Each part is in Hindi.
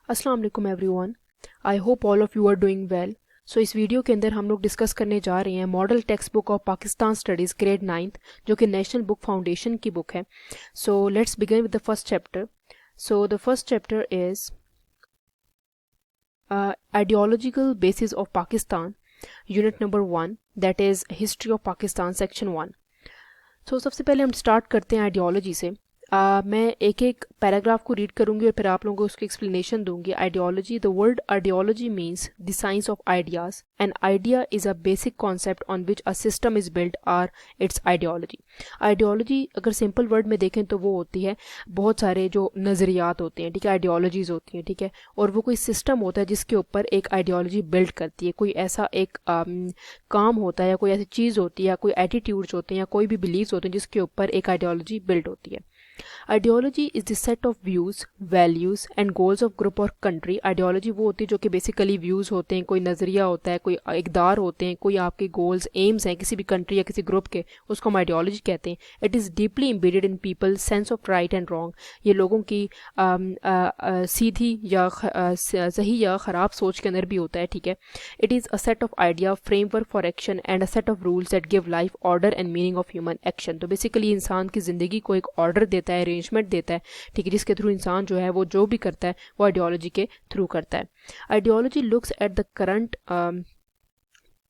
अस्सलाम वालेकुम everyone. I hope all of you are doing well. So इस वीडियो के अंदर हम लोग डिस्कस करने जा रहे हैं model text book of Pakistan studies grade 9th, जो कि नेशनल बुक फाउंडेशन की बुक है। So let's begin with the first chapter. So the first chapter is ideological basis of Pakistan, unit number 1, that is history of Pakistan, section 1। सो सबसे पहले हम स्टार्ट करते हैं आइडियोलॉजी से। मैं एक एक पैराग्राफ को रीड करूंगी और फिर आप लोगों को उसकी एक्सप्लेनेशन दूंगी। Ideology, the word ideology means the science of ideas. An idea is a basic concept on which a system is built are its ideology. Ideology अगर सिंपल वर्ड में देखें तो वो होती है बहुत सारे जो नज़रियात होते हैं, ठीक है, आइडियोलॉजीज़ होती हैं, ठीक है, और वो कोई सिस्टम होता है जिसके ऊपर एक आइडियोलॉजी बिल्ड करती है। कोई ऐसा एक काम होता है या कोई ऐसी चीज़ होती है या कोई एटीट्यूड्स होते हैं या कोई भी बिलीव्स होते हैं जिसके ऊपर एक आइडियोलॉजी बिल्ड होती है। Ideology is the set of views, values and goals of group और कंट्री। आइडियोलॉजी वो होती है जो कि बेसिकली व्यूज होते हैं, कोई नज़रिया होता है, कोई इकदार होते हैं, कोई आपके गोल्स, एम्स हैं किसी भी कंट्री या किसी ग्रुप के, उसको हम आइडियोलॉजी कहते हैं। It is deeply embedded in people sense of right and wrong. ये लोगों की सीधी या सही या ख़राब सोच के अंदर भी होता है, ठीक है। It is a set of idea, framework for action and a set of rules that give life order and meaning of human action. तो बेसिकली इंसान की ज़िंदगी को एक ऑर्डर देता है, अरेंजमेंट देता है, ठीक है, जिसके थ्रू इंसान जो है वो जो भी करता है वो आइडियोलॉजी के थ्रू करता है। Ideology looks at the current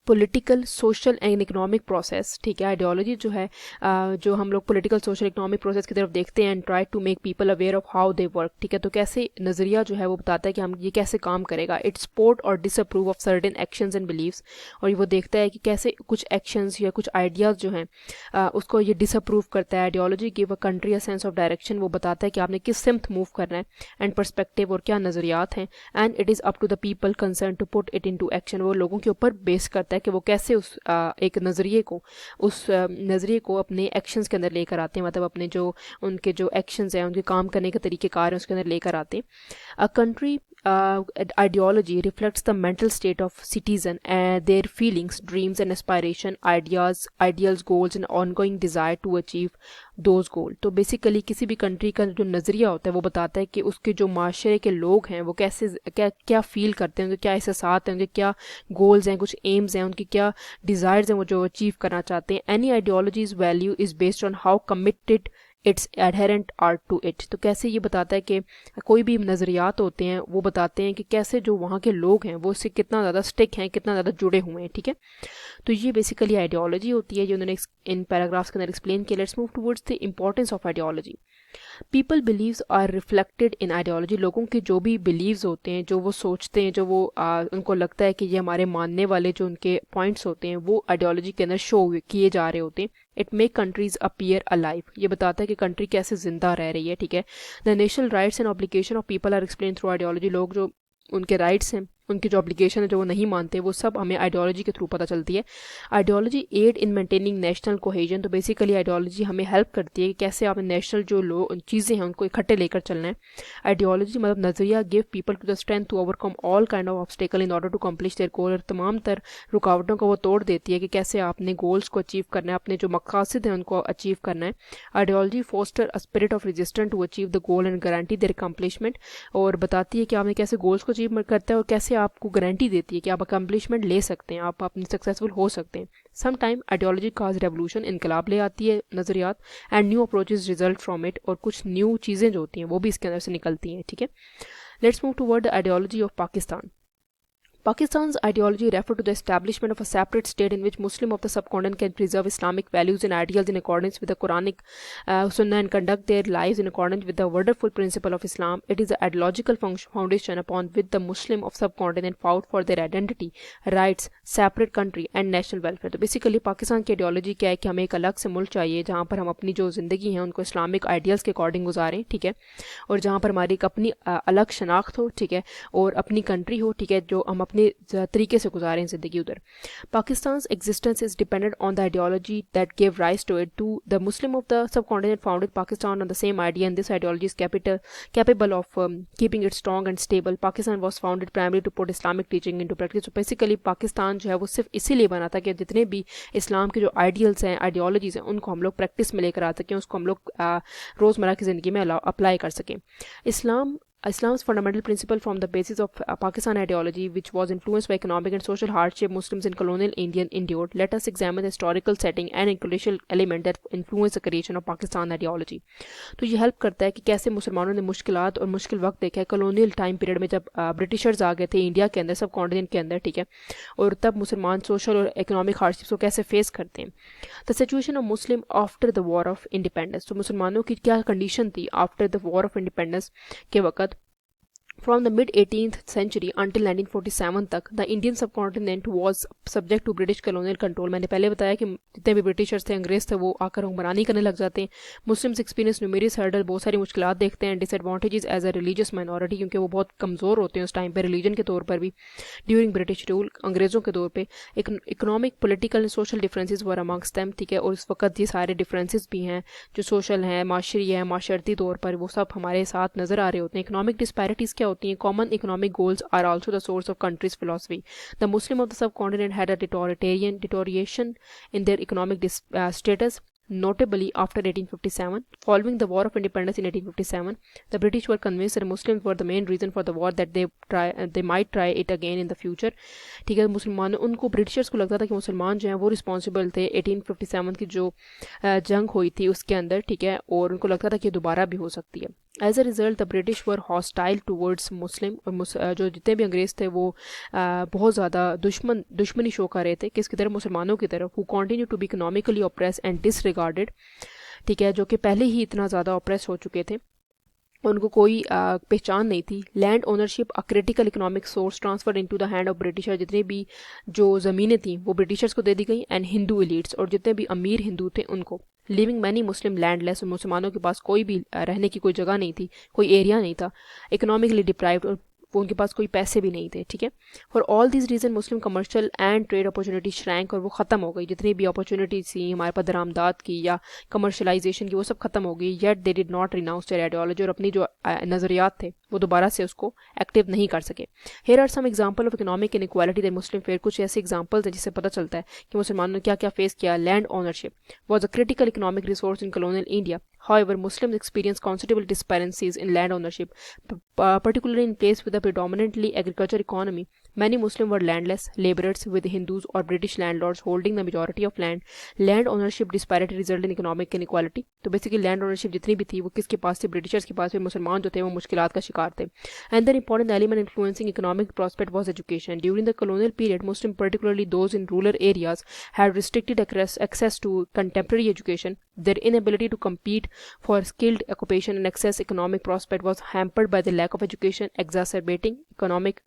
political, social and economic process, ठीक है। आइडियोलॉजी जो है जो हम लोग पॉलिटिकल, सोशल, इकोनॉमिक प्रोसेस की तरफ देखते हैं and try to make people aware of how they work, ठीक है। तो कैसे नज़रिया जो है वो बताता है कि हम ये कैसे काम करेगा। इट सपोर्ट और disapprove of certain actions and believes, और वो देखता है कि कैसे कुछ एक्शंस या कुछ आइडियाज़ जो हैं उसको ये डिसअप्रूव करता है। Ideology give a country a sense of direction, वो बताता है कि आपने किस सिमत मूव करना है, एंड पर्सपेक्टिव, और क्या नज़रियात हैं। And it is up to the people concern to put it into action, वो लोगों के ऊपर बेस करता है कि वो कैसे उस एक नज़रिए को, उस नज़रिए को अपने एक्शंस के अंदर लेकर आते हैं, मतलब अपने जो उनके जो एक्शंस हैं, उनके काम करने के तरीक़ेकार हैं, उसके अंदर लेकर आते हैं। A country ideology reflects the mental state of citizen and their feelings, dreams and aspiration, ideals, goals and ongoing desire to achieve those goals। तो बेसिकली किसी भी कंट्री का जो नज़रिया होता है वो बताता है कि उसके जो माशरे के लोग हैं वो कैसे क्या फील करते हैं, उनके क्या एहसास हैं, उनके क्या गोल्स हैं, कुछ एम्स हैं, उनकी क्या डिज़ायर्स हैं, वो जो अचीव करना चाहते हैं। Any ideologies value is based on how committed its adherent are to it. तो कैसे ये बताता है कि कोई भी नज़रियात होते हैं वो बताते हैं कि कैसे जो वहाँ के लोग हैं वो उससे कितना ज़्यादा स्टिक हैं, कितना ज़्यादा जुड़े हुए हैं, ठीक है। तो ये बेसिकली आइडियोलॉजी होती है जो उन्होंने इन पैराग्राफ्स के अंदर एक्सप्लेन किया। Let's move towards the importance of ideology. People believes are reflected in ideology, लोगों के जो भी बिलीव्स होते हैं, जो वो सोचते हैं, जो वो उनको लगता है कि ये हमारे मानने वाले जो उनके पॉइंट्स होते हैं वो आइडियोलॉजी के अंदर शो किए जा रहे होते हैं। It make countries appear alive, ये बताता है कि कंट्री कैसे जिंदा रह रही है, ठीक है। The national rights and obligation of people are explain through ideology, लोग जो उनके राइट्स हैं, उनकी जो ऑब्लिगेशन है, जो वो नहीं मानते, वो सब हमें आइडियोलॉजी के थ्रू पता चलती है। Ideology aid in maintaining national cohesion, तो बेसिकली आइडियोलॉजी हमें हेल्प करती है कि कैसे आपने नेशनल जो चीज़ें हैं उनको इकट्ठे लेकर चलना है। आइडियोलॉजी मतलब नज़रिया give people to the strength to overcome all kind of obstacle in order to accomplish their goal, और तमाम तर रुकावटों को वो तोड़ देती है कि कैसे आपने गोल्स को अचीव करना है, अपने जो मकासद हैं उनको अचीव करना है। Ideology foster a spirit of resistance to achieve the goal and guarantee their accomplishment, और बताती है कि आपने कैसे गोल्स को अचीव करता है और कैसे आपको गारंटी देती है कि आप अकम्पलिशमेंट ले सकते हैं, आप अपनी सक्सेसफुल हो सकते हैं। Some time ideology cause revolution, इनकलाब ले आती है नज़रियात, and new approaches result from it, और कुछ न्यू चीज़ें जो होती हैं वो भी इसके अंदर से निकलती हैं, ठीक है। Let's move toward the ideology of Pakistan. Pakistan's ideology referred to the establishment of a separate state in which Muslims of the subcontinent can preserve Islamic values and ideals in accordance with the Quranic Sunnah and conduct their lives in accordance with the wonderful principle of Islam. It is the ideological foundation upon which the Muslim of subcontinent fought for their identity, rights, separate country and national welfare. तो बेसिकली पाकिस्तान की आइडियोलॉजी क्या है कि हमें एक अलग से मुल्क चाहिए जहाँ पर हम अपनी जो ज़िंदगी है उनको इस्लामिक आइडियल्स के अकॉर्डिंग गुजारें, ठीक है, और जहाँ पर हमारी एक अपनी अलग शनाख्त हो, ठीक है, और अपनी कंट्री हो, ठीक है, जो हम अपने तरीके से गुजारें ज़िंदगी उधर। पाकिस्तान's existence is dependent on the ideology that gave rise to it. To the Muslim of the subcontinent founded Pakistan on the same idea, and this ideology is capable of keeping it strong and stable. Pakistan was founded primarily to put Islamic teaching into practice. So basically Pakistan जो है वो सिर्फ इसीलिए बना था कि जितने भी इस्लाम के जो आइडियल्स हैं, आइडियोलॉजीज़ हैं, उनको हम लोग प्रैक्टिस में लेकर आ सकें, उसको हम लोग रोज़मर्रा की ज़िंदगी में अप्लाई कर सकें। इस्लाम Islam's fundamental principle from the basis of Pakistan ideology, which was influenced by economic and social hardship Muslims in colonial India endured. Let us examine the historical setting and incultural element that influenced the creation of Pakistan ideology. तो ये हेल्प करता है कि कैसे मुसलमानों ने मुश्किलात और मुश्किल वक्त देखा है कॉलोनियल टाइम पीरियड में, जब ब्रिटिशर्स आ गए थे इंडिया के अंदर, सब कॉन्टिनेंट के अंदर, ठीक है, और तब मुसलमान सोशल और इकोनॉमिक हार्डशिप्स को कैसे फेस करते हैं. The situation of Muslim after the war of independence, तो मुसलमानों की क्या कंडीशन थी after the war of independence के वक्त. From the mid 18th century until 1947 तक the Indian subcontinent was subject to British colonial control. मैंने पहले बताया कि जितने भी ब्रिटिशर्स थे, अंग्रेज थे, वो आकर हुक्मरानी करने लग जाते हैं. मुस्लिम्स एक्सपीरियंस न्यूमेरियस हर्डल, बहुत सारी मुश्किलात देखते हैं, disadvantages as a religious minority, क्योंकि वो बहुत कमज़ोर होते हैं उस टाइम पे रिलीजन के तौर पर भी. ड्यूरिंग ब्रिटिश रूल, अंग्रेज़ों के तौर पर economic political and social differences were amongst them, ठीक है, और इस वक्त ये सारे डिफरेंसेस भी हैं जो सोशल हैं, माशरी है, माशरती तौर पर, वो सब हमारे साथ नज़र आ रहे होते हैं. इकोनॉमिक डिस्पैरिटीज़ क्या होती हैं? Common economic goals are also the source of country's philosophy. The Muslim of the subcontinent had a deterioration in their economic status, notably after 1857. Following the War of Independence in 1857, the British were convinced that Muslims were the main reason for the war, that they might try it again in the future. ठीक है, मुसलमानों, उनको ब्रिटिशर्स को लगता था कि मुसलमान जो हैं वो रिस्पॉन्सिबल थे 1857 की जो जंग हुई थी उसके अंदर, ठीक है, और उनको लगता था कि दोबारा भी हो सकती है. As a result the British were hostile towards Muslim, और जो जितने भी अंग्रेज़ थे वो बहुत ज़्यादा दुश्मनी शो कर रहे थे किसकी तरफ? मुसलमानों की तरफ. Who continue to be economically oppress and disregarded, ठीक है, जो कि पहले ही इतना ज़्यादा ऑप्रेस हो चुके थे, उनको कोई पहचान नहीं थी. Land ownership a critical economic source transfer into the hand of britisher, जितनी भी जो ज़मीनें थी वो ब्रिटिशर्स को दे दी गई. एंड हिंदू एलिट्स, और जितने भी अमीर हिंदू थे उनको. लिविंग मैनी मुस्लिम लैंडलेस, मुसलमानों के पास कोई भी रहने की कोई जगह नहीं थी, कोई एरिया नहीं था. इकोनॉमिकली डिप्राइव्ड, और उनके पास कोई पैसे भी नहीं थे, ठीक है. For all this reason Muslim commercial and trade opportunity shrank, और वो ख़त्म हो गई. जितनी भी अपॉर्चुनिटीज थी हमारे पास दरामदात की या कमर्शलाइजेशन की, वो सब खत्म हो गई. Yet they did not renounce there ideology, और अपनी जो नज़रियात थे वो दोबारा से उसको एक्टिव नहीं कर सके. Here are some example of economic inequality that Muslim fair. कुछ ऐसे एग्जाम्पल्स हैं जिससे पता चलता है कि मुसलमानों ने क्या क्या फेस किया. Land ownership was a critical economic resource in colonial India. However, Muslims experience considerable disparities in land ownership, particularly in places with a predominantly agricultural economy. Many Muslims were landless laborers, with Hindus or British landlords holding the majority of land. Land ownership disparity resulted in economic inequality. तो basically land ownership जितनी भी थी वो किसके पास थी? ब्रिटिशर्स के पास. फिर मुसलमान जो थे वो मुश्किलात का शिकार थे. Another important element influencing economic prospect was education. During the colonial period, Muslims, particularly those in rural areas, had restricted access to contemporary education. Their inability to compete for skilled occupation and access economic prospect was hampered by the lack of education, exacerbating economic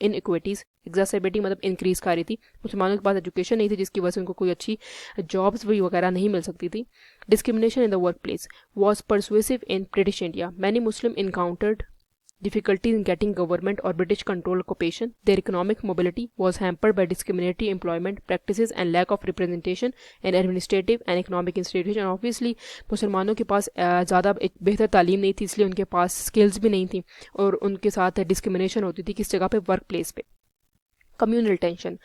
inequities. exacerbating मतलब इंक्रीज कर रही थी. मुसलमानों के पास एजुकेशन नहीं थी जिसकी वजह से उनको कोई अच्छी जॉब्स भी वगैरह नहीं मिल सकती थी. Discrimination in the work place was persuasive in British India. Many Muslim encountered difficulties in getting government or British controlled occupation. Their economic mobility was hampered by discriminatory employment practices and lack of representation in administrative and economic institutions. Obviously मुसलमानों के पास ज़्यादा एक बेहतर तालीम नहीं थी, इसलिए उनके पास स्किल्स भी नहीं थी, और उनके साथ डिस्क्रिमिनेशन होती थी किस जगह पे? वर्क प्लेस पे. Communal tension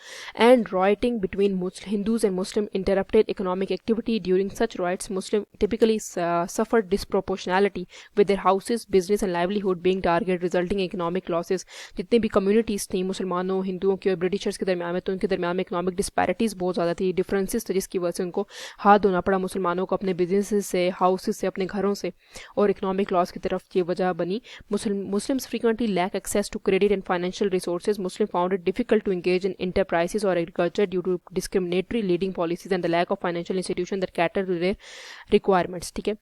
and rioting between Hindus and Muslims interrupted economic activity. During such riots, Muslims typically suffered disproportionality, with their houses, business and livelihood being targeted, resulting in economic losses. जितनी भी communities थी मुसलमानों, हिंदुओं की और ब्रिटिशर्स के दरमियान में, तो उनके दरमियान में इकोनॉमिक डिस्पैरिटीज़ बहुत ज़्यादा थी, डिफरेंसेस थे, जिसकी वजह से उनको हाथ धोना पड़ा मुसलमानों को अपने बिजनेस से, हाउसेज से, अपने घरों से, और इकोनॉमिक लॉस की तरफ ये वजह बनी. Muslims frequently lack access to credit and financial resources. Muslims found it difficult to engage in enterprises or agriculture due to discriminatory leading policies and the lack of financial institutions that cater to their requirements. ठीक है,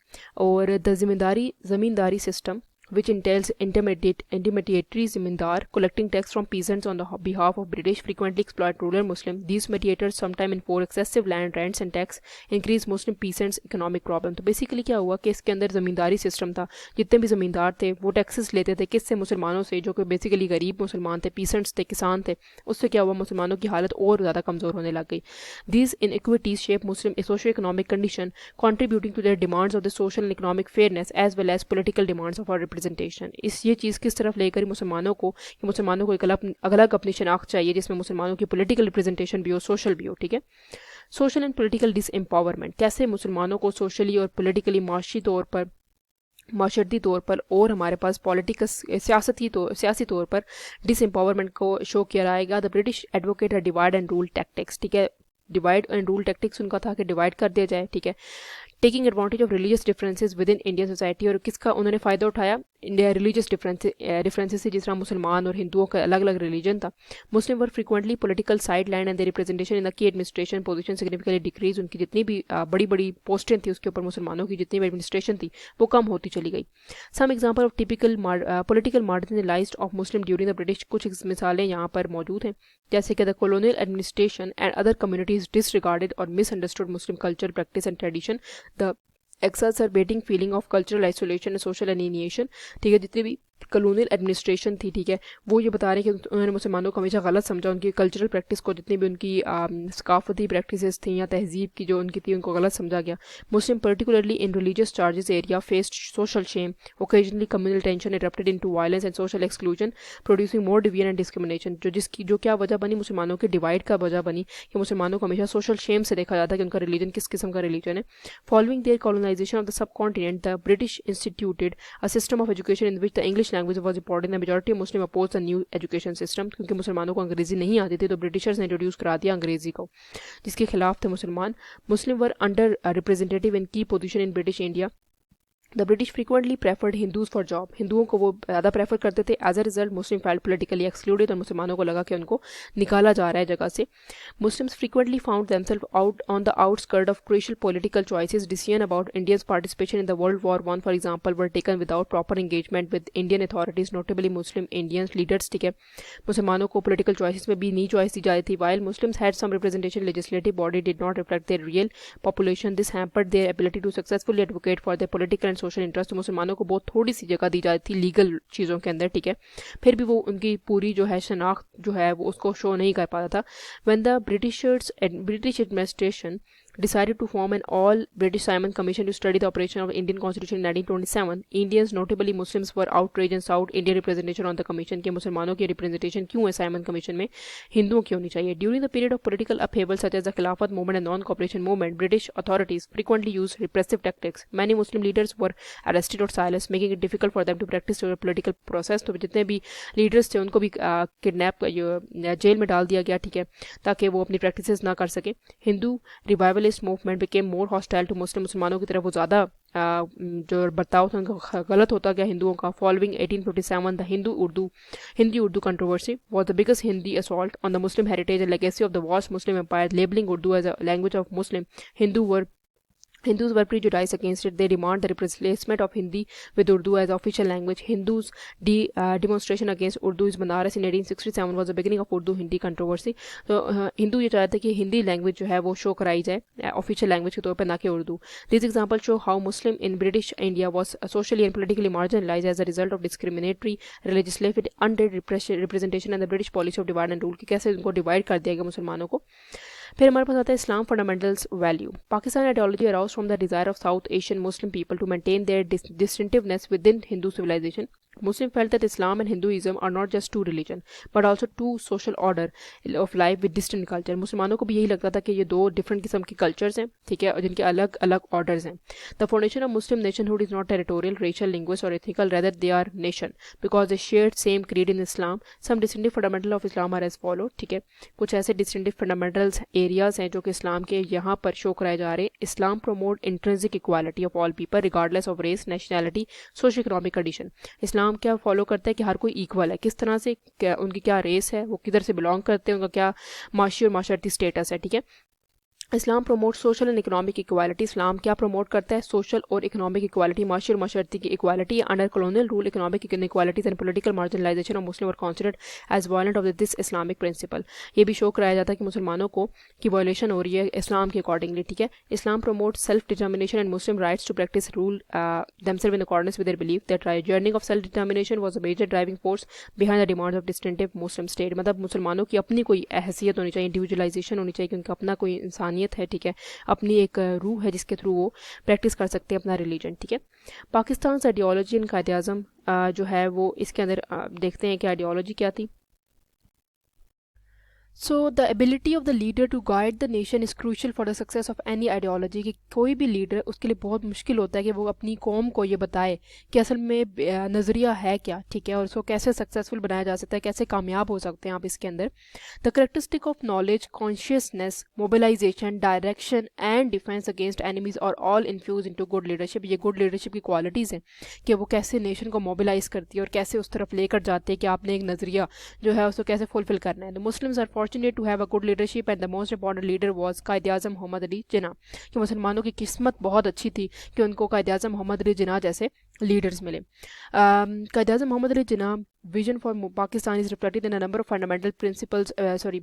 और the ज़मींदारी system which entails intermediary zamindar collecting tax from peasants on the behalf of British frequently exploit rural Muslims. These mediators sometimes enforce excessive land rents and tax, increase Muslim peasants economic problem. तो बेसिकली क्या हुआ कि इसके अंदर ज़मींदारी सिस्टम था. जितने भी ज़मींदार थे वो टैक्सेस लेते थे किससे? मुसलमानों से, जो कि बेसिकली गरीब मुसलमान थे, पीसेंट्स थे, किसान थे. उससे क्या हुआ? मुसलमानों की हालत और ज़्यादा कमज़ोर होने लग गई. These inequities shape Muslim socio-economic condition, contributing to their demands of the social and economic fairness as well as political demands of our representation. इस ये चीज़ किस तरफ लेकर मुसलमानों को, कि मुसलमानों को एक अलग अपनी शनाख्त चाहिए जिसमें मुसलमानों की पॉलिटिकल रिप्रेजेंटेशन भी हो, सोशल भी हो. ठीक है, सोशल एंड पॉलिटिकल डिसएम्पावरमेंट. कैसे मुसलमानों को सोशली और पॉलिटिकली, माशी तौर पर माशरती तौर पर और हमारे पास सियासी तौर पर डिसम्पावरमेंट को शो किया जाएगा। The British advocate divide and rule tactics, ठीक है, डिवाइड एंड रूल टैक्टिक्स उनका था कि डिवाइड कर दिया जाए, ठीक है, taking advantage of religious differences with in Indian society. और किसका उन्होंने फ़ायदा उठाया? इंडिया रिलीजियस डिफरेंसेस से, जिस तरह मुसलमान और हिंदुओं का अलग अलग रिलीजन था। Muslim were frequently political side line and the representation in the key administration position significantly decrease. उनकी जितनी भी बड़ी बड़ी पोस्टें थी उसके ऊपर मुसलमानों की जितनी भी एडमिनिस्ट्रेशन थी वो कम होती चली गई। Some example of typical political marginalized of Muslim during the British, कुछ मिसालें यहाँ पर मौजूद हैं, जैसे कि the colonial administration and other communities disregarded और misunderstood Muslim culture, practice and tradition, the exacerbating feeling of cultural isolation and social alienation। ठीक है, जितनी भी कॉलोनियल एडमिनिस्ट्रेशन थी, ठीक है, वो ये बता रहे हैं कि उन्होंने मुसलमानों को हमेशा गलत समझा, उनकी कल्चरल प्रैक्टिस को, जितनी भी उनकी सकाफती प्रैक्टिसेस थी या तहजीब की जो उनकी थी उनको गलत समझा गया। Muslim particularly in religious charges area faced social shame, occasionally communal tension erupted into violence and social exclusion, producing more division and discrimination. जो क्या वजह बनी मुसलमानों के डिवाइड का वजह बनी कि मुसलमानों को हमेशा सोशल शेम से देखा जाता है कि उनका रिलीजन किस किस्म का रिलीजन है। Following their colonisation of the subcontinent, the British instituted a system of education in which the English language was important. The majority of Muslim oppose the new education system, क्योंकि मुसलमानों को अंग्रेजी नहीं आती थी तो ब्रिटिशर्स ने इंट्रोड्यूस करा दिया अंग्रेजी को, जिसके खिलाफ थे मुसलमान। मुस्लिम वर under representative in key position in British India. The British frequently preferred Hindus for job, हिंदुओं को वो ज़्यादा प्रेफर करते थे। As a result Muslim felt politically excluded, और मुसलमानों को लगा कि उनको निकाला जा रहा है जगह से। Muslims frequently found themselves out on the outskirt of crucial political choices. Decision about Indians participation in the world war one for example were taken without proper engagement with Indian authorities, notably Muslim Indian leaders. ठीक है, मुसलमानों को पोलिटिकल चॉइसेस में भी नहीं चॉइस दी जाती थी। While Muslims had some representation legislative body did not reflect their real population, this hampered their ability to successfully advocate for their political and social interest. मुसलमानों को बहुत थोड़ी सी जगह दी जाती थी लीगल चीज़ों के अंदर, ठीक है, फिर भी वो उनकी पूरी जो है शनाख्त जो है वो उसको शो नहीं कर पाता था। When the British administration decided to form an all-British Simon Commission to study the operation of Indian Constitution in 1927. Indians, notably Muslims, were outraged and sought Indian representation on the commission के मुसलमानों की representation क्यों है साइमन कमीशन में, हिंदुओं की होनी चाहिए। During the period of political upheaval such as the Khilafat movement and non-cooperation movement, British authorities frequently used repressive tactics. Many Muslim leaders were arrested or silenced, making it difficult for them to practice their political process. तो जितने भी लीडर्स थे उनको भी किडनैप जेल में डाल दिया गया, ठीक है, ताकि वो अपनी प्रैक्टिसेस ना कर सके। Hindu revival movement became more hostile to Muslim, मुसलमानों की तरफ वो ज़्यादा जो बर्ताव था उनका गलत होता गया हिंदुओं का। Following 1857 the Hindi Urdu controversy was the biggest Hindi assault on the Muslim heritage and legacy of the vast Muslim empire, labelling Urdu as a language of Muslim. Hindus were prejudiced against it. They demand the replacement of Hindi with Urdu as official language. Hindus' demonstration against Urdu is Banaras in 1867 was the beginning of Urdu-Hindi controversy. तो हिंदू ये चाहते कि हिंदी लैंग्वेज जो है वो शो कराई जाए ऑफिशियल लैंग्वेज के तौर पर, ना कि Urdu. This example show how Muslim in British India was socially and politically marginalise as a result of discriminatory legislative representation and the British policy of divide and rule, कि कैसे उनको डिवाइड कर दिया गया मुसलमानों को। फिर हमारे पास आता है Islam fundamentals value. Pakistan ideology arouse from the desire of South Asian Muslim people to maintain their distinctiveness within Hindu civilization. Muslim felt that Islam and Hinduism are not just two religion but also two social order of life with distinct culture. मुसलमानों को भी यही लगता था कि ये दो डिफरेंट किस्म के कल्चर्स हैं, ठीक है, और जिनके अलग अलग ऑर्डर्स हैं। The foundation of Muslim nationhood is not territorial, racial, linguist और ethical, rather they are nation because they share same creed in Islam. Some distinctive fundamental of Islam are as follow, ठीक है, कुछ ऐसे डिस्टिंक्टिव फंडामेंटल्स एरियाज हैं जो कि इस्लाम के यहाँ पर शो कराए जा रहे हैं। Islam promote intrinsic equality of all people regardless of race, nationality, socio economic condition. Islam क्या फॉलो करता है कि हर कोई इक्वल है, किस तरह से, क्या उनकी क्या रेस है, वो किधर से बिलोंग करते हैं, उनका क्या माशी और माशरती स्टेटस है, ठीक है। Islam promote social and economic equality, Islam क्या प्रमोट करता है, सोशल और इकोनॉमिक इक्वालिटी, माशी और माशरती की equality. Under colonial rule economic equalities and political marginalization of Muslim और considered as violent of this Islamic principle. ये भी शो कराया जाता है कि मुसलमानों को की वायलेशन हो रही है इस्लाम के अकॉर्डिंगली, ठीक है। Islam promote self determination and Muslim rights to practice rule themselves in accordance with their belief that yearning of self determination was a major driving force behind the demands of distinctive Muslim state. मतलब मुसलमानों की अपनी कोई हैसियत होनी चाहिए, इंडिविजुअलाइजेशन होनी चाहिए, क्योंकि अपना कोई इंसानियत है, ठीक है, अपनी एक रूह है जिसके थ्रू वो प्रैक्टिस कर सकते हैं अपना रिलीजन, ठीक है। पाकिस्तान आइडियोलॉजी एंड कायदे आज़म जो है वो इसके अंदर देखते हैं कि आइडियोलॉजी क्या थी। So the ability of the leader to guide the nation is crucial for the success of any ideology कि कोई भी लीडर उसके लिए बहुत मुश्किल होता है कि वो अपनी कौम को ये बताए कि असल में नज़रिया है क्या, ठीक है, और उसको कैसे सक्सेसफुल बनाया जा सकता है, कैसे कामयाब हो सकते हैं आप इसके अंदर। The characteristic of knowledge, consciousness, mobilisation, direction and defence against enemies और all infuse into good leadership. ये गुड लीडरशिप की क्वालिटीज़ हैं कि वो कैसे नेशन को मोबिलाइज करती है और कैसे उस तरफ लेकर जाती है कि आपने एक नज़रिया जो है उसको कैसे फुलफिल करना है। The Muslims are fortunate to have a good leadership and the most important leader was Quaid Azam Mohammad Ali Jinnah, कि मुसलमानों की किस्मत बहुत अच्छी थी कि उनको कायद आज़म मोहम्मद अली जिन्ना जैसे लीडर्स मिले। कायद आज़म मोहम्मद अली जिन्ना vision for Pakistan is reflected in a number of fundamental principles,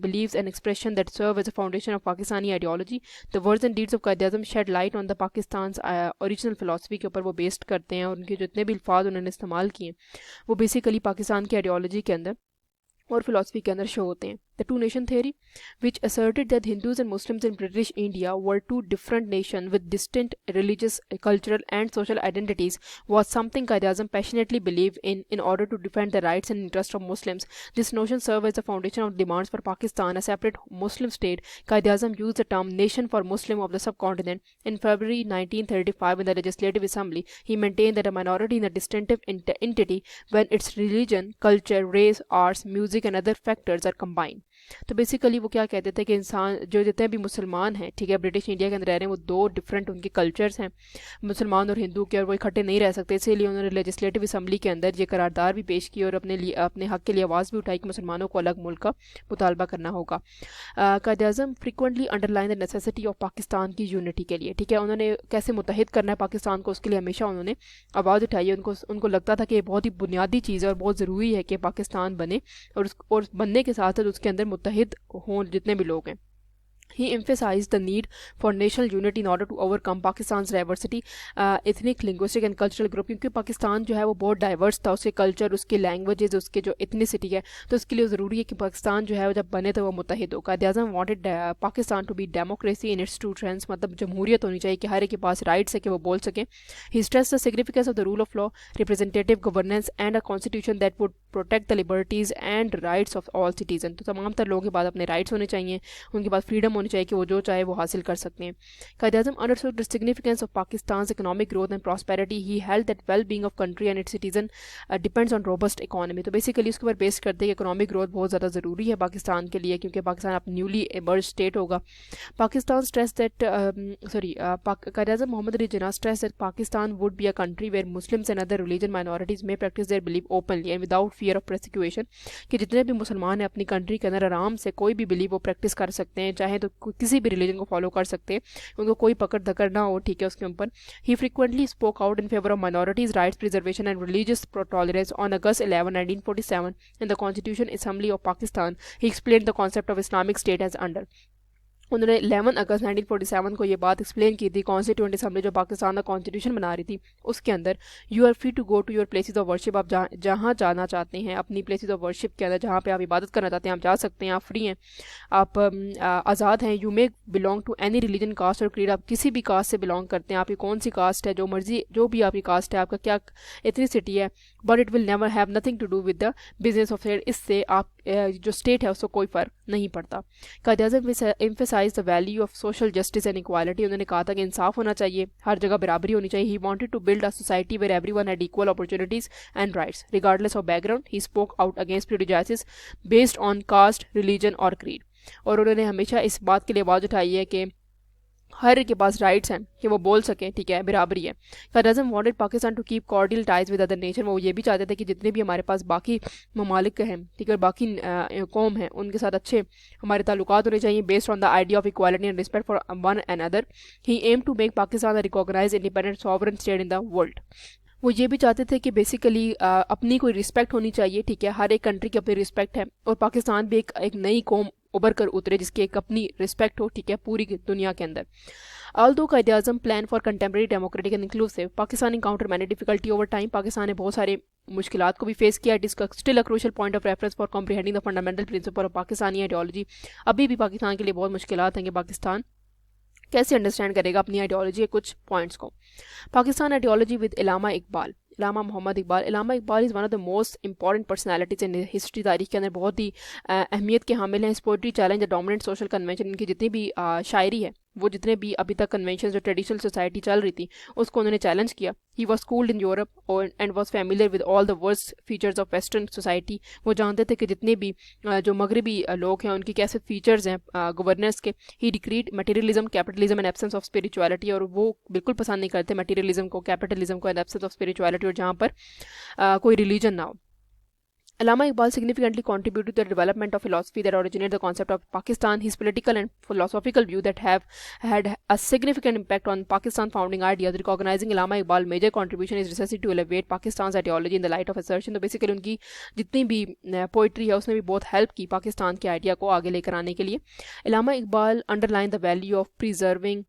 beliefs and expression that serve as a foundation of Pakistani ideology. The words and deeds of Quaid-e-Azam shed light on the Pakistan's original philosophy के ऊपर वो बेस्ड करते हैं और उनके जितने भी अल्फाज उन्होंने इस्तेमाल किए वो बेसिकली पाकिस्तान की आइडियोलॉजी के अंदर और फिलॉसफी के अंदर शो होते हैं। The two nation theory, which asserted that Hindus and Muslims in British India were two different nations with distinct religious, cultural, and social identities, was something Quaid-e-Azam passionately believed in order to defend the rights and interests of Muslims. This notion served as the foundation of demands for Pakistan, a separate Muslim state. Quaid-e-Azam used the term "nation for Muslim of the subcontinent." In February 1935, in the Legislative Assembly, he maintained that a minority is a distinctive entity when its religion, culture, race, arts, music, and other factors are combined. तो बेसिकली वो क्या कहते थे कि इंसान जो जितने भी मुसलमान हैं, ठीक है, ब्रिटिश इंडिया के अंदर रह रहे हैं, वो दो डिफरेंट उनके कल्चर्स हैं, मुसलमान और हिंदू के, और वो इकट्ठे नहीं रह सकते। इसीलिए उन्होंने लेजिस्लेटिव असम्बली के अंदर ये करारदार भी पेश की और अपने हक़ के लिए आवाज़ भी उठाई कि मुसलमानों को अलग मुल्क का मुतालबा करना होगा। Quaid-e-Azam frequently underline the necessity of Pakistan की यूनिटी के लिए, ठीक है, उन्होंने कैसे मुत्तहिद करना है पाकिस्तान को, उसके लिए हमेशा उन्होंने आवाज़ उठाई है। उनको लगता था कि ये बहुत ही बुनियादी चीज़ है और बहुत ज़रूरी है कि पाकिस्तान बने और बनने के साथ साथ उसके अंदर मुत्तहिद हों जितने भी लोग हैं। He emphasized the need for national unity in order to overcome Pakistan's diversity, ethnic, linguistic and cultural group, क्योंकि पाकिस्तान जो है वो बहुत डाइवर्स था, उसके कल्चर, उसके लैंग्वेजेस, उसके जो इथनिसिटी है, तो उसके लिए ज़रूरी है कि पाकिस्तान जो है वो जब बने तो वो मुत्तहिद हो। Quaid-e-Azam wanted Pakistan to be democracy in its true sense, मतलब जमहूरियत होनी चाहिए कि हर एक के पास राइट्स है कि वो बोल सकें। He stress the significance of the rule of law, representative governance and a constitution that would protect the liberties and rights of all citizen. तो तमाम तर लोगों के पास अपने राइट्स होने चाहिए, उनके पास फ्रीडम होनी चाहिए कि वो जो चाहे वो हासिल कर सकते हैं। Quaid-e-Azam understood the significance of Pakistan's economic growth and prosperity. He held that well being of country and it's citizen depends on robust economy. तो बेसिकली उसके ऊपर बेस करते हैं कि इकोनॉमिक ग्रोथ बहुत ज़्यादा ज़रूरी है पाकिस्तान के लिए, क्योंकि पाकिस्तान अब न्यूली इमर्ज स्टेट होगा। Pakistan stress that Quaid-e-Azam Mohammad Ali Jinnah stress that Pakistan would be a country where Muslims and other religion minorities में practice their believe openly and without fear of prosecution, कि जितने भी मुसलमान हैं अपनी कंट्री के अंदर आराम से कोई भी बिलीव वो प्रैक्टिस कर सकते हैं, चाहे तो किसी भी रिलीजन को फॉलो कर सकते हैं, उनको कोई पकड़ धकड़ ना हो, ठीक है, उसके ऊपर। He frequently spoke out in favour of minorities rights preservation and religious tolerance. On August 11, 1947 in the constitution assembly of Pakistan he explain the concept of Islamic state as under. उन्होंने 11 अगस्त 1947 को ये बात एक्सप्लेन की थी कॉन्स्टिट्यूंट असम्बली जो पाकिस्तान का कॉन्स्टिट्यूशन बना रही थी, उसके अंदर you are free to go to your places of worship, आप जहाँ जाना चाहते हैं अपनी प्लेसेस ऑफ वर्शिप के अंदर, जहाँ पे आप इबादत करना चाहते हैं आप जा सकते हैं, आप फ्री हैं, आप आज़ाद हैं। You may belong to any religion, caste और क्रीड, आप किसी भी कास्ट से बिलोंग करते हैं, आपकी कौन सी कास्ट है, जो मर्जी जो भी आपकी कास्ट है, आपका क्या एथनिसिटी है, but it will never have nothing to do with the business of state. इससे आप जो स्टेट है उसको कोई फ़र्क नहीं पड़ता। Quaid-e-Azam emphasise the value of social justice and equality. उन्होंने कहा था कि इंसाफ होना चाहिए, हर जगह बराबरी होनी चाहिए। He wanted to build a society where everyone had equal opportunities and rights regardless of background. He spoke out against prejudices based on caste, religion और क्रीड। और उन्होंने हमेशा इस बात के लिए आवाज़ उठाई है कि हर एक के पास राइट्स हैं कि वो बोल सकें, ठीक है, बराबरी है। Quaid-e-Azam wanted Pakistan to keep cordial ties with other nation. वो ये भी चाहते थे कि जितने भी हमारे पास बाकी ममालिक हैं, ठीक है, बाकी कौम हैं, उनके साथ अच्छे हमारे ताल्लुकात होने चाहिए based on the idea of equality and respect for one and other. He aim to make Pakistan a recognise independent sovereign state in the world. वो ये भी चाहते थे कि बेसिकली अपनी कोई रिस्पेक्ट होनी चाहिए, ठीक है, हर एक कंट्री की अपनी रिस्पेक्ट है, और पाकिस्तान भी एक नई कौम उभर कर उतरे जिसकी एक अपनी रिस्पेक्ट हो, ठीक है, पूरी दुनिया के अंदर। Although Quaid-e-Azam plan for contemporary democratic and inclusive, Pakistan encountered many difficulty over time. Pakistan ने बहुत सारे मुश्किलात को भी फेस किया। It is still a crucial point of reference for comprehending the fundamental principle of Pakistani ideology. अभी भी पाकिस्तान के लिए बहुत मुश्किलात हैं कि पाकिस्तान कैसे अंडरस्टैंड करेगा अपनी आइडियोलॉजी के कुछ पॉइंट्स को। Pakistan ideology with Allama Iqbal. Allama Mohammad Iqbal. Allama Iqbal is one of the most important personalities in history, तारीख के अंदर बहुत ही अहमियत के हामिल हैं। इस poetry challenge the dominant social convention, इनकी जितनी भी शायरी है, वो जितने भी अभी तक कन्वेंशन जो ट्रेडिशनल सोसाइटी चल रही थी उसको उन्होंने चैलेंज किया। He was schooled in Europe and was familiar with all the worst features of western society. वो जानते थे कि जितने भी जो मगरबी लोग हैं उनकी कैसे फीचर्स हैं गवर्नेंस के। He decried materialism, capitalism and absence of spirituality, और वो बिल्कुल पसंद नहीं करते मटेरियलिज्म को, कैपिटलिज्म को एंड एब्सेंस ऑफ स्पिरिचुअलिटी, और जहाँ पर कोई रिलीजन ना हो। Allama Iqbal significantly contributed to the development of philosophy that originated the concept of Pakistan. His political and philosophical views that have had a significant impact on Pakistan's founding ideas. Recognizing Allama Iqbal's major contribution is necessary to elevate Pakistan's ideology in the light of assertion. तो बेसिकली उनकी जितनी भी पोइट्री है उसने भी बहुत हेल्प की पाकिस्तान के आइडिया को आगे लेकर आने के लिए। Allama Iqbal underlined the value of preserving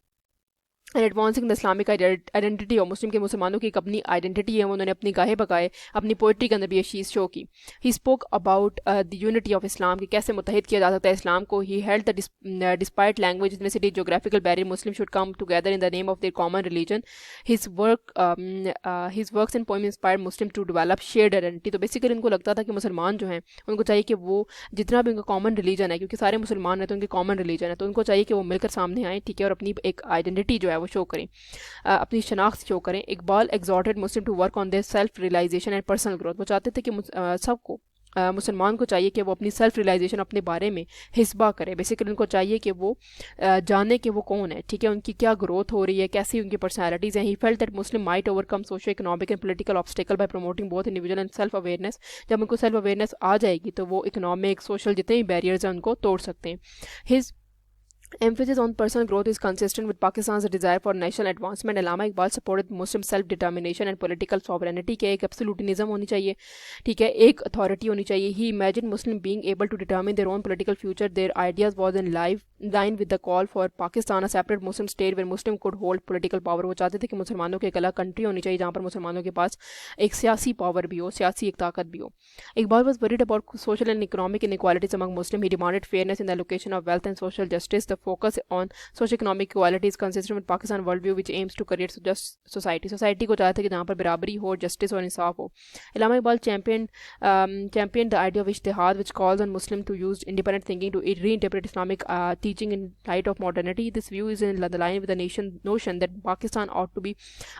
and advancing the Islamic identity, और मुस्लिम के मुसलमानों की एक अपनी आइडेंटिटी है, उन्होंने अपनी गाहे बगाए अपनी पोइट्री के अंदर भी ये चीज़ शो की। He spoke about the unity of Islam, कि कैसे मुतहिद किया जा सकता है इस्लाम को। He held the despite language ethnicity geographical barrier Muslim should come together in the name of their common religion. His works and poem inspired Muslim to develop shared identity. तो बेसिकली उनको लगता था कि मुसलमान जो हैं उनको चाहिए कि वो जितना भी उनका कॉमन रिलीजन है, क्योंकि सारे मुसलमान हैं तो उनके कॉमन रिलीजन है, तो उनको चाहिए कि वो मिलकर सामने आएँ, ठीक है, और अपनी एक आइडेंटिटी जो है वो शो करें, अपनी शनाख्त शो करें। Iqbal exhorted Muslim to work on their self realisation and personal growth. वो चाहते थे कि सबको मुसलमान को चाहिए कि वो अपनी सेल्फ रियलाइजेशन, अपने बारे में हिस्बा करे। बेसिकली उनको चाहिए कि वो जाने कि वो कौन है, ठीक है, उनकी क्या ग्रोथ हो रही है, कैसी उनकी पर्सनैलिटीज़ हैं। He felt that Muslim might overcome socio economic and political obstacle bye promoting both individual and self awareness. जब उनको सेल्फ अवेयरनेस आ जाएगी तो वो इकोनॉमिक सोशल जितने भी बैरियर्स हैं उनको तोड़ सकते हैं। His emphasis on personal growth is consistent with Pakistan's desire for national advancement. Allama Iqbal supported Muslim self-determination and political sovereignty के एक absolutism होनी चाहिए, ठीक है, एक authority होनी चाहिए। He imagined Muslim being able to determine their own political future. Their ideas was in line with the call for Pakistan, a separate Muslim state where Muslim could hold political power. वो चाहते थे कि मुसलमानों की एक अलग कंट्री होनी चाहिए जहाँ पर मुसलमानों के पास एक सियासी पावर भी हो, सियासी एक ताकत भी हो। Iqbal was worried about social and economic inequalities among Muslims. He demanded fairness in the allocation of wealth and social justice. The focus on socio-economic equality is consistent with Pakistan worldview which aims to create just society. Society को चाहते हैं कि जहाँ पर बराबरी हो, justice और इंसाफ हो। Allama Iqbal championed the idea of ijtihad which calls on Muslim to use independent thinking to reinterpret Islamic teaching in light of modernity. This view is in the line with the notion that Pakistan ought to be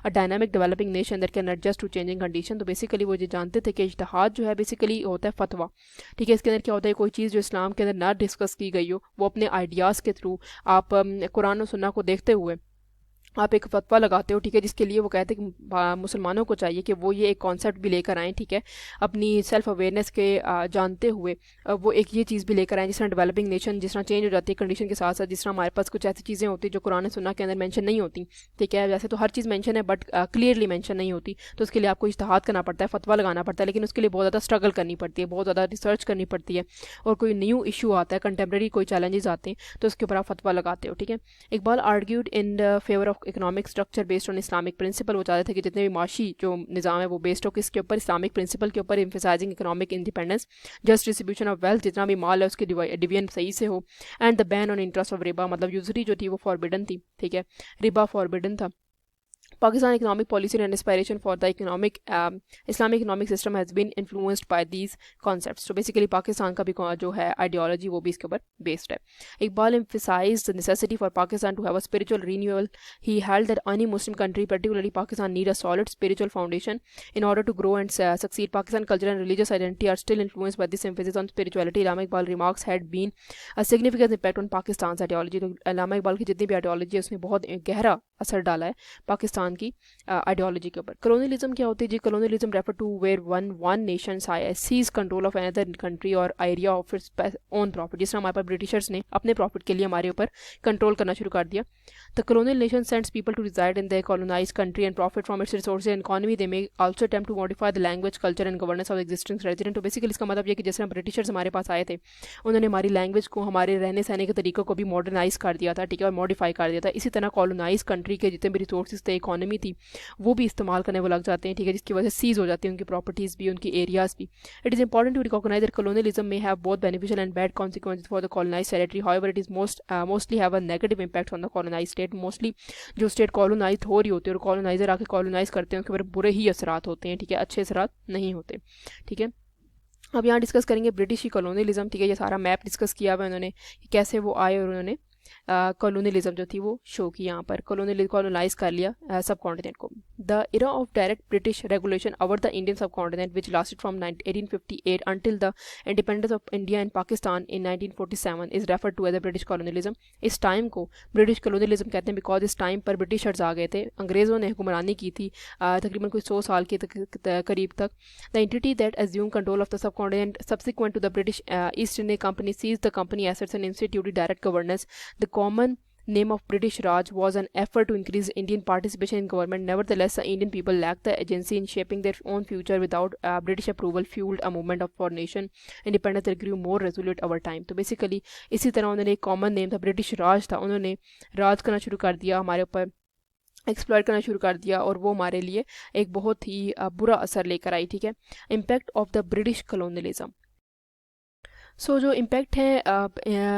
a dynamic developing nation that can adjust to changing condition. तो बेसिकली वो ये जानते थे कि इज्तिहाद जो है बेसिकली होता है फतवा, ठीक है, इसके अंदर क्या होता है, कोई चीज़ जो इस्लाम के अंदर ना डिस्कस की गई हो वो अपने आइडियाज़ के थ्रू आप कुरान और सुन्ना को देखते हुए आप एक फतवा लगाते हो, ठीक है, जिसके लिए वो कहते हैं कि मुसलमानों को चाहिए कि वो ये एक कॉन्सेप्ट भी लेकर आएँ, ठीक है, अपनी सेल्फ अवेयरनेस के जानते हुए वो एक ये चीज़ भी लेकर आएँ। जिस तरह डेवलपिंग नेशन जिस तरह चेंज हो जाती है कंडीशन के साथ साथ, जिस तरह हमारे पास कुछ ऐसी चीज़ें होती जो कुरान सुन्ना के अंदर मेंशन नहीं होती, ठीक है, वैसे तो हर चीज़ मेंशन है बट क्लियरली मेंशन नहीं होती, तो उसके लिए आपको इज्तिहाद करना पड़ता है, फतवा लगाना पड़ता है, लेकिन उसके लिए बहुत ज़्यादा स्ट्रगल करनी पड़ती है, बहुत ज़्यादा रिसर्च करनी पड़ती है, और कोई न्यू इशू आता है, कंटेम्प्रेरी कोई चैलेंजेस आते हैं तो उसके ऊपर आप फतवा लगाते हो, ठीक है। Iqbal argued in the favour of economic structure based on Islamic principle. वो चाहते थे कि जितने भी माशी जो निज़ाम है वो बेस्ड हो किसके ऊपर, इस्लामिक प्रिंसिपल के ऊपर, emphasising economic independence, just distribution of wealth, जितना भी माल है उसकी डिवीजन सही से हो, and the ban on interest of Riba, मतलब यूजरी जो थी वो फॉरबिडन थी, ठीक है, रिबा फॉरबिडन था। Pakistan economic policy and aspiration for the Islamic economic system has been influenced by these concepts. So basically Pakistan का भी जो है ideology वो भी इसके ऊपर based है। Iqbal emphasized the necessity for Pakistan to have a spiritual renewal. He held that any Muslim country, particularly Pakistan, need a solid spiritual foundation in order to grow and succeed. Pakistan culture and religious identity are still influenced by this emphasis on spirituality. Allama Iqbal remarks had been a significant impact on Pakistan's ideology. तो Allama Iqbal की जितनी भी ideology है उसने बहुत गहरा असर डाला है पाकिस्तान की आइडियोलॉजी के ऊपर। कॉलोनियलिज्म क्या होती है जी? Colonialism refer to where one nation seize control of another country और area of its own profit. जिस तरह हमारे पास ब्रिटिशर्स ने अपने प्रॉफिट के लिए हमारे ऊपर कंट्रोल करना शुरू कर दिया। The colonial nation sends people to reside in the colonise country and profit from its resources and economy. They may also attempt to modify the language, culture and governance of existing resident. तो बेसिकली इसका मतलब ये कि जैसे ब्रिटिशर्स हमारे पास आए थे उन्होंने हमारी लैंग्वेज को, हमारे रहने सहने के तरीकों को भी मॉडर्नाइज कर दिया था, ठीक है, और मॉडिफाई कर दिया था। इसी तरह कॉलोनाइज कंट्री कंट्री के जितने भी रिसोर्सेज थे, इकोनॉमी थी, वो भी इस्तेमाल करने वो लग जाते हैं, ठीक है, जिसकी वजह से सीज हो जाती है उनकी प्रॉपर्टीज़ भी, उनकी एरियाज़ भी. It is important to recognise that colonialism may have both beneficial and bad consequences for the colonized territory. However, it is mostly have a negative impact on the colonized state. Mostly जो स्टेट कॉलोनाइज हो रही होती है और कॉलोनाइजर आके कॉलोनाइज करते हैं उसके ऊपर बुरे ही असरात होते हैं, ठीक है, अच्छे असरात नहीं होते. ठीक है, अब यहाँ डिस्कस करेंगे ब्रिटिश की कॉलोनियलिज्म. ठीक है, ये सारा मैप डिस्कस किया हुआ है उन्होंने कि कैसे वो आए और उन्होंने कॉलोनियलिज्म जो थी वो शो की यहाँ पर, कॉलोनाइज कर लिया सब कॉन्टिनेंट को. The era of direct British regulation over the Indian subcontinent which lasted from 1858 until the independence of India and Pakistan in 1947 is referred to as the British colonialism. इस टाइम को ब्रिटिश कॉलोनियलिज्म कहते हैं बिकॉज इस टाइम पर ब्रिटिशर्स आ गए थे, अंग्रेज़ों ने हुक्मरानी की थी तकरीबन कोई 100 साल के करीब तक. The entity that assume control of the subcontinent subsequent to the British East India Company seize the company assets and instituted direct governance. The common name of British Raj was an effort to increase Indian participation in government. Nevertheless, the Indian people lacked the agency in shaping their own future. Without British approval fueled a movement for nation independence that grew more resolute over time. तो बेसिकली इसी तरह उन्होंने एक कॉमन नेम था ब्रिटिश राज था, उन्होंने राज करना शुरू कर दिया, हमारे ऊपर एक्सप्लॉयट करना शुरू कर दिया और वो हमारे लिए एक बहुत ही बुरा असर लेकर आई. ठीक है, impact of the British colonialism. So जो इम्पैक्ट है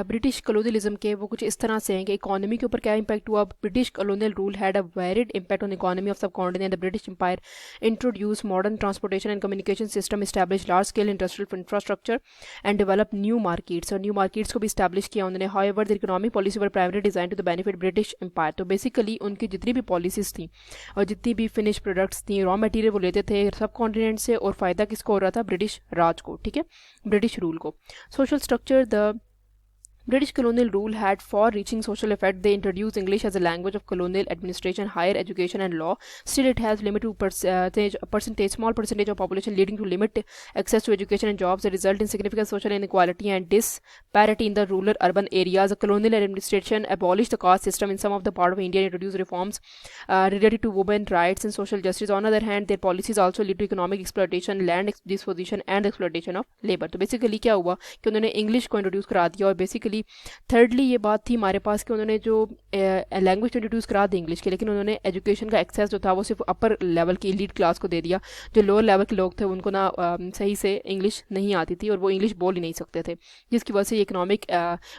ब्रिटिश कॉलोनियलिज्म के वो कुछ इस तरह से हैं कि इकोनॉमी के ऊपर क्या इम्पैक्ट हुआ. British colonial rule had a varied impact on economy of subcontinent. The British empire introduce modern transportation and communication system, establish large scale industrial infrastructure and develop new markets, और न्यू मार्केट्स को भी इस्टेब्लिश किया उन्होंने. However the economic policy were primary design to the benefit British empire. तो बेसिकली उनकी जितनी भी पॉलिसीज थी और जितनी भी फिनिश प्रोडक्ट्स थी, रॉ मटेरियल वो लेते थे सब कॉन्टिनेंट से, और फ़ायदा किसको हो रहा था, ब्रिटिश राज को. ठीक है, ब्रिटिश रूल को. Social structure. The British colonial rule had far-reaching social effect. They introduced English as a language of colonial administration, higher education and law. Still, it has limited small percentage of population, leading to limited access to education and jobs. That result in significant social inequality and disparity in the rural-urban areas. The colonial administration abolished the caste system in some of the part of India and introduced reforms related to women rights and social justice. On the other hand, their policies also lead to economic exploitation, land disposition and exploitation of labor. तो basically क्या हुआ कि उन्होंने इंग्लिश को इंट्रोड्यूस करा दिया, और बेसिकली थर्डली ये बात थी हमारे पास कि उन्होंने जो लैंग्वेज इंट्रोड्यूस करा दी इंग्लिश की, लेकिन उन्होंने एजुकेशन का एक्सेस जो था वो सिर्फ अपर लेवल की एलीट क्लास को दे दिया. जो लोअर लेवल के लोग थे उनको ना सही से इंग्लिश नहीं आती थी और वो इंग्लिश बोल ही नहीं सकते थे, जिसकी वजह से इकोनॉमिक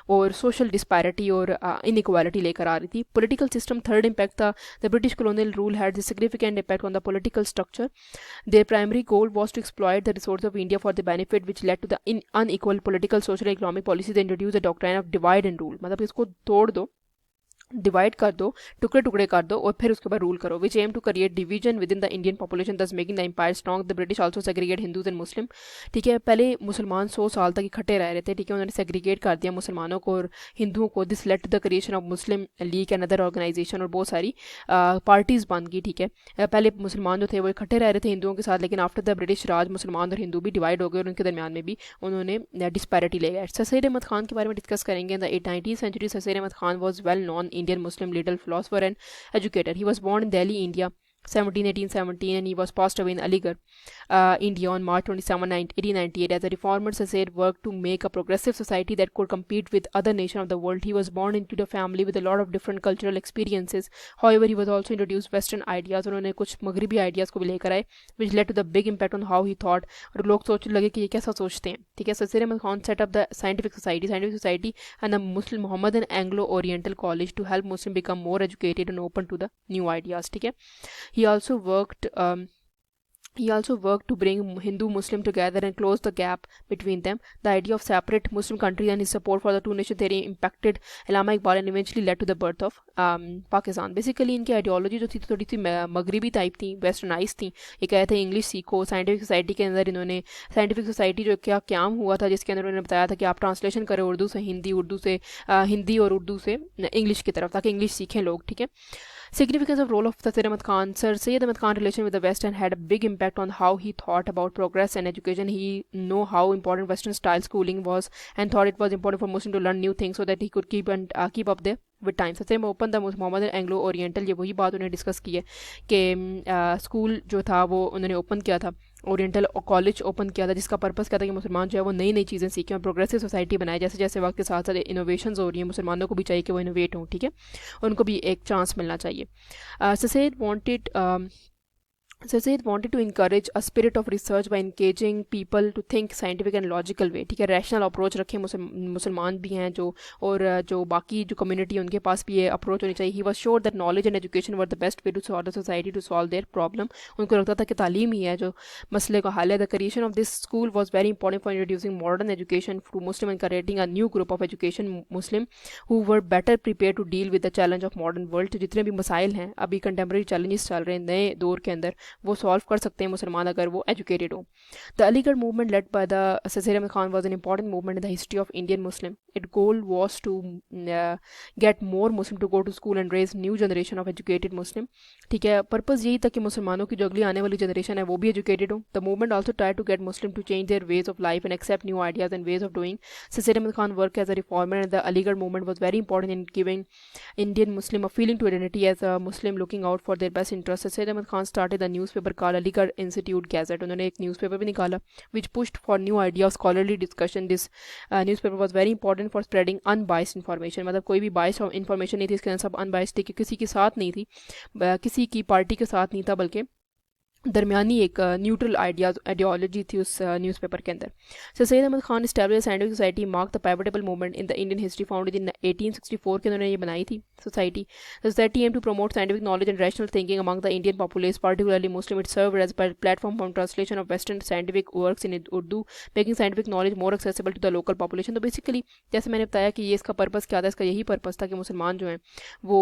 और सोशल डिस्पैरिटी और इनइक्वालिटी लेकर आ रही थी. Political system. थर्ड इम्पैक्ट था the British colonial rule had significant impact on the political structure. Their primary goal was to exploit the resource of India for the benefit which led to the unequal political social economic policies. Introduce the doctrine of divide and rule, मतलब इसको तोड़ दो, डिवाइड कर दो, टुकड़े टुकड़े कर दो और फिर उसके बाद रूल करो. Which aim to create division within the Indian population, thus making the empire strong. The British also segregate Hindus and Muslim. ठीक है, पहले मुसलमान 100 साल तक इकट्ठे रह रहे थे, ठीक है, उन्होंने सेग्रीगेट कर दिया मुसलमानों को और हिंदुओं को. This led to the creation of Muslim League and other organisation, और बहुत सारी पार्टीज़ बन गई. ठीक है, पहले मुसलमान जो थे वो इकट्ठे रह रहे थे हिंदुओं के साथ, लेकिन आफ्टर द ब्रिटिश राज मुसलमान और हिंदू भी डिवाइड हो गए और उनके दरमियान में भी उन्होंने डिस्पैरिटी ले गए. सर सैयद अहमद खान के बारे में डिस्कस करेंगे. The 19th century, Sir Syed Ahmad Khan was well known Indian Muslim leader, philosopher and educator. He was born in Delhi, India, 1817, and he was passed away in Aligarh, India on March 27, 1898. As a reformer, Sir Syed worked to make a progressive society that could compete with other nations of the world. He was born into the family with a lot of different cultural experiences. However, he was also introduced Western ideas. उन्होंने कुछ मगरबी ideas को भी लेकर आए, which led to the big impact on how he thought. और लोग सोचने लगे कि ये कैसा सोचते हैं. ठीक है, Sir Syed Ahmad Khan set up the scientific society and the Muslim Mohammedan Anglo-Oriental College to help Muslims become more educated and open to the new ideas. ठीक है, he also worked to bring Hindu Muslim together and close the gap between them. The idea of separate Muslim countries and his support for the two nation theory impacted Allama Iqbal and eventually led to the birth of Pakistan. Basically इनकी आइडियोलॉजी जो थी थोड़ी सी मगरबी टाइप थी, वेस्टर्नाइज थी. ये कहते हैं इंग्लिश सीखो. साइंटिफिक सोसाइटी के अंदर इन्होंने साइंटिफिक सोसाइटी जो क्या क्याम हुआ था, जिसके अंदर उन्होंने बताया था कि आप ट्रांसलेशन करें उर्दू से हिंदी, उर्दू से हिंदी और उर्दू से इंग्लिश की तरफ, ताकि इंग्लिश सीखें लोग. ठीक है, significance of role of Sir Syed Ahmad Khan. Sir Syed Ahmad Khan relation with the West and had a big impact on how he thought about progress and education. He know how important Western style schooling was and thought it was important for Muslims to learn new things so that he could keep up there with time. Sir open the Mohammedan Anglo oriental, ये वही बात उन्होंने डिस्कस की है कि स्कूल जो था वो उन्होंने ओपन किया था ओरिएंटल कॉलेज ओपन किया था, जिसका पर्पस क्या था कि मुसलमान जो है वो नई नई चीज़ें सीखें और प्रोग्रेसिव सोसाइटी बनाए। जैसे जैसे वक्त के साथ साथ इनोवेशंस हो रही हैं, मुसलमानों को भी चाहिए कि वो इनोवेट हों, ठीक है, उनको भी एक चांस मिलना चाहिए। ससेद wanted Sasid wanted to encourage a spirit of research by engaging people to think scientific and logical way, ठीक है, रैशनल अप्रोच रखें मुसलमान भी हैं जो, और जो बाकी जो कम्युनिटी है उनके पास भी ये अप्रोच होनी चाहिए। He was sure that knowledge and education were the best way to solve the society to solve their problem. उनको लगता था कि तालीम ही है जो मसले का हल है। The creation of this school was very important for introducing modern education to Muslim and creating a new group of education Muslim who were better prepare to deal with the challenge of modern world. तो जितने भी मसाइल हैं अभी कंटेम्प्रेरी चैलेंजेस चल रहे हैं नए दौर के अंदर, वो सॉल्व कर सकते हैं मुसलमान अगर वो एजुकेटेड हो। The Aligarh movement led by the Saser Ahmad Khan was an important movement in the history of Indian Muslim. It goal was to get more Muslim to go to school and raise new generation of educated मुस्लिम, ठीक है। पर्पज़ यही था कि मुसलमानों की जो अगली आने वाली जनरेशन है वो भी एजुकेटेड हो। The movement also try to get Muslim to change their ways of life and accept new ideas and ways of doing. Saser Ahmad Khan work as a reformer and the Aligarh movement was very important in giving Indian Muslim a feeling to identity as a Muslim looking out for their best interests. Sayyid Ahmad Khan started a newspaper called Aligarh Institute Gazette. उन्होंने एक न्यूज़पेपर भी निकाला which pushed for new idea of scholarly discussion. This newspaper was very important for spreading unbiased information. मतलब कोई भी biased information नहीं थी इसके अंदर, सब unbiased थी कि किसी के साथ नहीं थी, किसी की पार्टी के साथ नहीं था, बल्कि दरमियानी एक न्यूट्रल आइडियोलॉजी थी उस न्यूज़पेपर के अंदर। Sir Syed Ahmad Khan establish scientific society mark the pivotal movement in the Indian history founded in 1864 के उन्होंने ये बनाई थी society. Society aim to promote scientific knowledge and rational thinking among the Indian population particularly Muslim. It serve as platform for translation of western scientific works in Urdu, making scientific knowledge more accessible to the local population. तो बेसिकली जैसे मैंने बताया कि ये इसका पर्पज़ क्या था, इसका यही पर्पज़ था कि मुसलमान जो हैं वो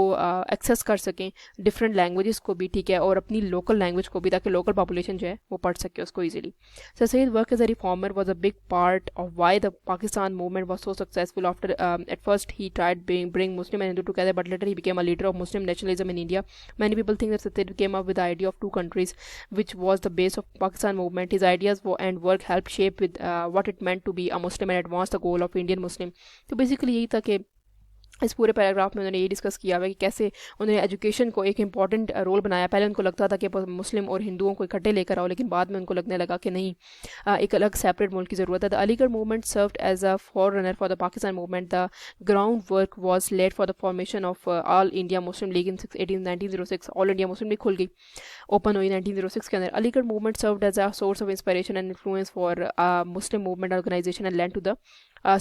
एक्सेस कर सकें डिफरेंट लैंग्वेजेस को भी, ठीक है, और अपनी लोकल लैंग्वेज को भी, ताकि लोकल पॉपुलेशन जो है वो पढ़ सके उसको easily. Sir Syed work as a reformer was a big part of why the Pakistan movement was so successful. After at first he tried bring Muslim and Hindu together, but later he became a leader of Muslim nationalism in India. Many people think that Sayyid came up with the idea of two countries, which was the base of Pakistan movement. His ideas and work helped shape with what it meant to be a Muslim and advance the goal of Indian Muslim. तो बेसिकली यही था कि इस पूरे पैराग्राफ में उन्होंने ये डिस्कस किया हुआ है कि कैसे उन्होंने एजुकेशन को एक इंपॉर्टेंट रोल बनाया। पहले उनको लगता था कि मुस्लिम और हिंदुओं को इकट्ठे लेकर आओ, लेकिन बाद में उनको लगने लगा कि नहीं, एक अलग सेपरेट मुल्क की ज़रूरत है। The Aligarh movement served as a forerunner for the Pakistan movement. The ground work was laid for the formation of All India Muslim League in 1906। All India Muslim League खुल गई, ओपन हुई 1906 के अंदर। Aligarh movement served as a source of inspiration and influence for Muslim movement organisation and land to the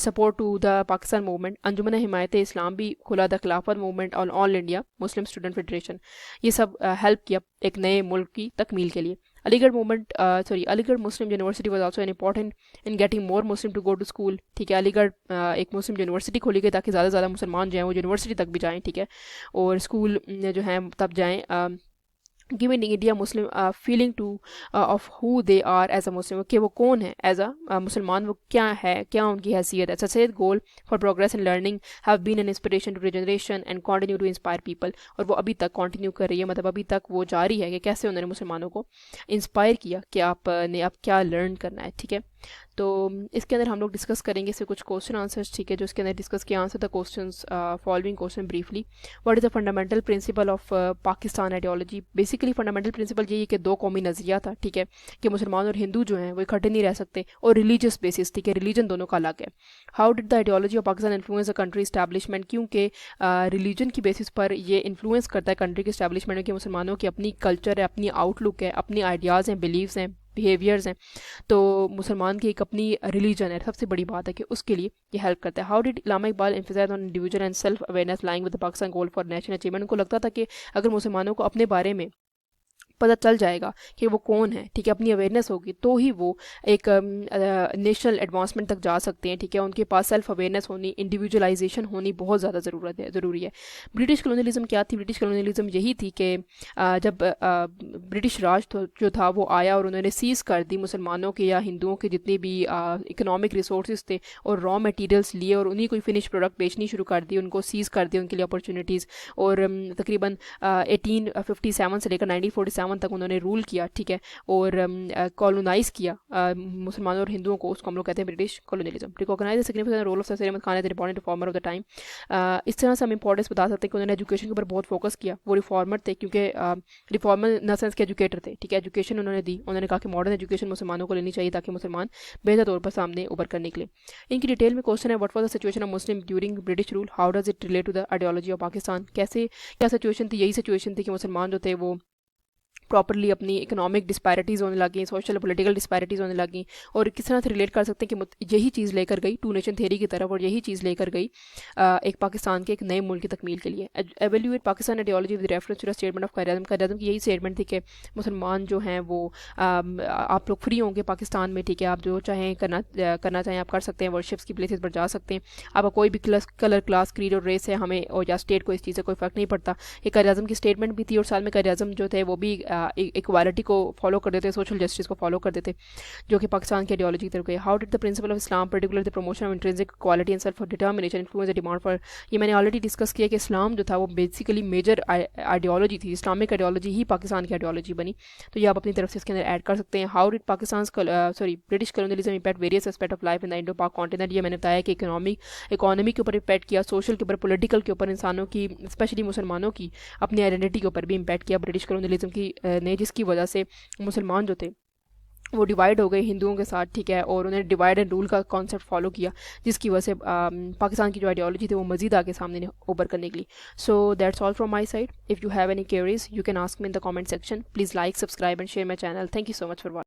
support to the Pakistan movement. Anjuman Himayat Islam भी खुला, द खिलाफत मूवमेंट और ऑल इंडिया मुस्लिम स्टूडेंट फेडरेशन, ये सब हेल्प किया एक नए मुल्क की तकमील के लिए। Aligarh movement Aligarh Muslim University was also an important in getting more Muslim to go to school, ठीक है। अलीगढ़ एक मुस्लिम यूनिवर्सिटी खोली गई ताकि ज़्यादा से ज़्यादा मुसलमान जो हैं वो यूनिवर्सिटी तक भी जाएँ, ठीक है, और स्कूल जो हैं तब जाएँ। Giving India Muslim feeling to of who they are as a Muslim, कि वो कौन है एज अ मुसलमान, वो क्या है, क्या उनकी हैसियत है। ससेद goal for progress and learning have been an inspiration to generation and continue to inspire people. और वो अभी तक कंटिन्यू कर रही है, मतलब अभी तक वो जारी है कि कैसे उन्होंने मुसलमानों को इंस्पायर किया कि आपने अब क्या लर्न करना है, ठीक है। तो इसके अंदर हम लोग डिस्कस करेंगे इससे कुछ क्वेश्चन आंसर्स, ठीक है, जो इसके अंदर डिस्कस किया। Answer the questions following question briefly. What is the fundamental principle of Pakistan ideology. Basically fundamental principle यही है कि दो कौमी नज़रिया था, ठीक है, कि मुसलमान और हिंदू जो हैं वो इकट्ठे नहीं रह सकते, और रिलीजियस बेसिस, ठीक है, रिलीजन दोनों का अलग है। How did the ideology of Pakistan influence the country establishment, क्योंकि रिलीजन की बेसिस पर ये इन्फ्लुएंस करता है कंट्री के इस्टेब्लिशमेंट में कि मुसलमानों की अपनी कल्चर है, अपनी आउटलुक है, अपनी आइडियाज़ हैं, बिलीव्स हैं, बिहेवियर्स हैं, तो मुसलमान की एक अपनी रिलीजन है। सबसे बड़ी बात है कि उसके लिए ये हेल्प करता है। How did Allama Iqbal emphasise on individual and self awareness lying with the Pakistan goal for national achievement. उनको लगता था कि अगर मुसलमानों को अपने बारे में पता चल जाएगा कि वो कौन है, ठीक है, अपनी अवेयरनेस होगी, तो ही वो एक नेशनल एडवांसमेंट तक जा सकते हैं, ठीक है। उनके पास सेल्फ अवेयरनेस होनी, इंडिविजुअलाइजेशन होनी बहुत ज़्यादा ज़रूरी है। ब्रिटिश कॉलोनियलिज्म क्या थी। ब्रिटिश कॉलोनियलिज्म यही थी कि जब ब्रिटिश राज जो था वो आया और उन्होंने सीज़ कर दी मुसलमानों के या हिंदुओं के जितने भी इकनॉमिक रिसोर्स थे और रॉ मटीरियल्स लिए और उन्हीं को फिनिश प्रोडक्ट बेचनी शुरू कर दी, उनको सीज़ कर दिया, उनके लिए अपॉर्चुनिटीज़। और तकरीबन 1857 से लेकर 1947 1957 तक उन्होंने रूल किया, ठीक है, और कॉलोनाइज़ किया मुसलमानों और हिंदुओं को, उसको हम लोग कहते हैं British colonialism. Recognise the significant role of Sir Ahmad Khan as important reformer of the time. इस तरह से हम इंपॉर्टेंस बता सकते हैं कि उन्होंने एजुकेशन के ऊपर बहुत फोकस किया। वो रिफॉर्मर थे, क्योंकि रिफॉर्मर इन द सेंस के एजुकेटर थे, ठीक है, एजुकेशन उन्होंने दी। उन्होंने कहा कि मॉडर्न एजुकेशन मुसलमानों को लेनी चाहिए ताकि मुसलमान बेहतर तौर पर सामने उभर कर निकले। इनकी डिटेल में क्वेश्चन है, what was the situation of Muslim during British rule, how does it relate to the ideology of Pakistan. कैसे क्या सिचुएशन थी? यही सिचुएशन थी कि मुसलमान जो थे वो प्रॉपरली अपनी इकोनॉमिक डिस्पैरिटीज़ होने लगी, सोशल पॉलिटिकल डिस्पैरिटीज़ होने लगी, और किस तरह से रिलेट कर सकते हैं कि यही चीज़ लेकर गई टू नेशन थ्योरी की तरफ, और यही चीज़ लेकर गई एक पाकिस्तान के एक नए मुल्क की तकमील के लिए। Evaluate Pakistan ideology with reference to the statement of Quaid-e-Azam की यही स्टेटमेंट थी कि मुसलमान जो हैं वो आप लोग फ्री होंगे पाकिस्तान में, ठीक है, आप जो चाहें करना चाहें आप कर सकते हैं, वर्शिप्स की प्लेसेस पर जा सकते हैं, आपका कोई भी कलर, क्लास, क्रीड और रेस है, हमें और या स्टेट को इस चीज़ से कोई फ़र्क नहीं पड़ता। ये कायद-ए-आज़म की स्टेटमेंट भी थी, और साथ में कायद-ए-आज़म जो थे वो भी इक्वालिटी को फॉलो कर देते, सोशल जस्टिस को फॉलो कर देते, जो कि पाकिस्तान की आइडियोलॉजी की तरफ गए। How did the principle of Islam particular the promotion of intrinsic equality and self determination influence the demand for, ये मैंने ऑलरेडी डिस्कस किया कि इस्लाम जो था वो बेसिकली मेजर आइडियोलॉजी थी, इस्लामिक आइडियोलॉजी ही पाकिस्तान की आइडियोलॉजी बनी, तो ये आप अपनी तरफ से इसके अंदर ऐड कर सकते हैं। How did Pakistan British colonialism impact various aspect of life in the Indo पाक कॉन्टिनेंट, ये मैंने बताया कि इकोनॉमी के ऊपर इम्पैक्ट किया, सोशल के ऊपर, पॉलिटिकल के ऊपर, इंसानों की स्पेशली मुसलमानों की अपनी आइडेंटिटी के ऊपर भी इम्पैक्ट किया ब्रिटिश कॉलोनियलिज्म की ने, जिसकी वजह से मुसलमान जो थे वो डिवाइड हो गए हिंदुओं के साथ, ठीक है, और उन्होंने डिवाइड एंड रूल का कॉन्सेप्ट फॉलो किया, जिसकी वजह से पाकिस्तान की जो आइडियोलॉजी थी वो मजीद आगे सामने उभर कर निकली। So that's all from my side. If you have any queries you can ask me in the comment section. Please like, subscribe and share my channel. Thank you so much for watching.